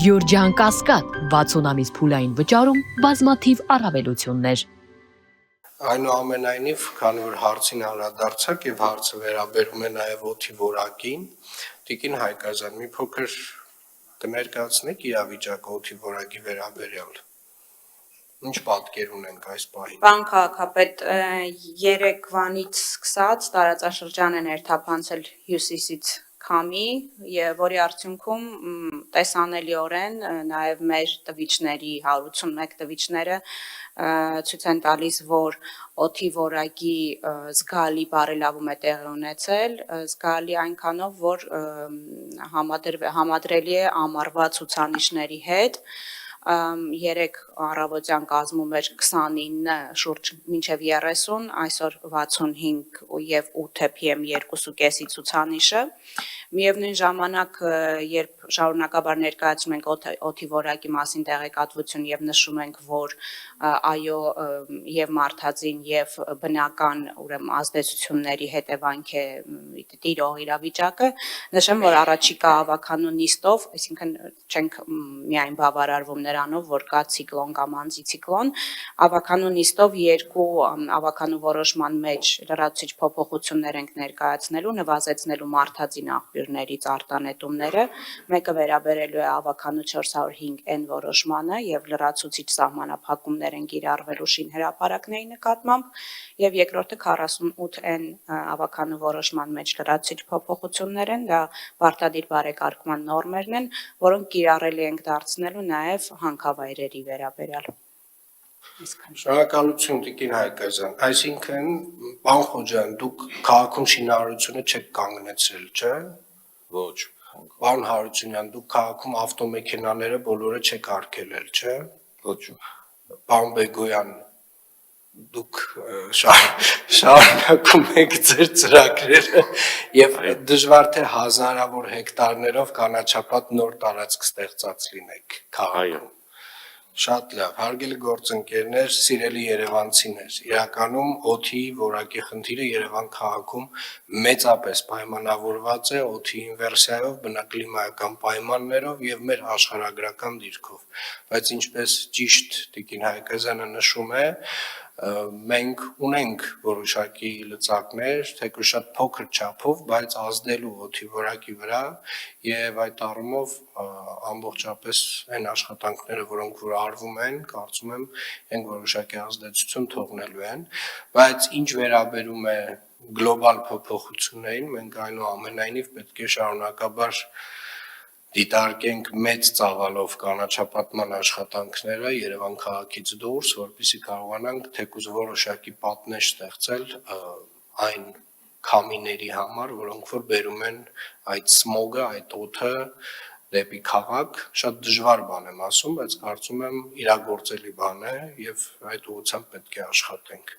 Գյորջյան Կասկադ 60 ամիս փուլային վճարում բազմաթիվ առավելություններ։ Այնուամենայնիվ, քանի որ հարցին անդրադարձակ եւ հարցը վերաբերում է նաեւ օդի որակին, Տիկին Հայկազյան, մի փոքր կներկայացնեք իրավիճակը օդի որակի վերաբերյալ։ Ինչ պատկեր ունենք այս պահին։ Պարոն քաղաքապետ, երեկվանից սկսած տարածաշրջան են հերթափանցել հյուսիսից քամի, որի արդյունքում տեսանելիորեն նաև մեր տվիչների 181 տվիչները ցույց են տալիս, որ օդի որակի զգալի բարելավում է տեղի ունեցել, զգալի այնքանով, որ համադրելի է ամառվա ցուցանիշների հետ։ Երեք առավոտյան կազմում էր 29, շուրջ մինչև 30, այսօր 65 եւ 8 PM 2.5-ի ցուցանիշը։ Միևնույն ժամանակ, երբ շարունակաբար ներկայացնում ենք օդի որակի մասին տեղեկատվություն եւ նշում ենք, որ այո եւ մարդածին եւ բնական ուրեմն ազդեցությունների հետևանք է տիրող իրավիճակը, նշեմ, որ առաջիկա ավականու նիստով, այսինքն չենք միայն բավարարվում նրանով, որ կա ցիկլոն կամ անտիցիկլոն, ավականու նիստով երկու ավականու որոշման մեջ լրացուցիչ փոփոխություններ ենք ներկայացնելու, նվազեցնելու մարդածին աղբյուրներից արտանետումները, մեկը վերաբերելու է ավականու 405N որոշմանը եւ լրացուցիչ սահմանափակումներ են կիրառվելու շինհրապարակների նկատմամբ եւ երկրորդը 48N ավականու որոշման մեջ լրացուցիչ փոփոխություններ են, դա պարտադիր բարեկարգման նորմերն են, որոնք կիրառելի ենք դարձնելու նաեւ հանքավայրերի վերաբերյալ։ Շնորհակալություն Տիկին Հայկազյան, այսինքն պարոն Խոջյան, դուք քաղաքում շինարարությունը չեք կանգնեցրել, չէ՞։ Ոչ։ Պարոն Հարությունյան, դուք քաղաքում ավտոմեքենաները բոլորը չեք արգելել, չէ՞։ Ոչ։ Պարոն Բեգոյան, դուք շարունակում եք ձեր ծրագրերը եւ դժվար թե հազարավոր հեկտարներով կանաչապատ նոր տարածք ստեղծած լինեք քաղաքում։ Շատ լավ, հարգելի գործընկերներ, սիրելի երևանցիներ, իրականում օդի որակի խնդիրը Երևան քաղաքում մեծապես պայմանավորված է օդի ինվերսիայով, բնակլիմայական պայմաններով եւ մեր աշխարհագրական դիրքով, բայց ինչպես ճիշտ Տիկին Հայկազյանը նշում է, մենք ունենք որոշակի լծակներ, թեկուզ շատ փոքր չափով, բայց ազդելու օդի որակի վրա եւ այդ առումով ամբողջապես այն աշխատանքները, որոնք որ արվում են, կարծում եմ, այն որոշակի ազդեցություն թողնելու են, բայց ինչ վերաբերում է գլոբալ փոփոխություններին, մենք այնուամենայնիվ պետք է շարունակաբար դիտարկենք մեծ ծավալով կանաչապատման աշխատանքները Երևան քաղաքից դուրս, որպեսզի կարողանանք թեկուզ որոշակի պատնեշ ստեղծել այն քամիների համար, որոնք որ բերում են այդ սմոգը, այդ օդը դեպի քաղաք, շատ դժվար բան եմ ասում, բայց կարծում եմ իրագործելի բան է եւ այդ ուղղությամբ պետք է աշխատենք։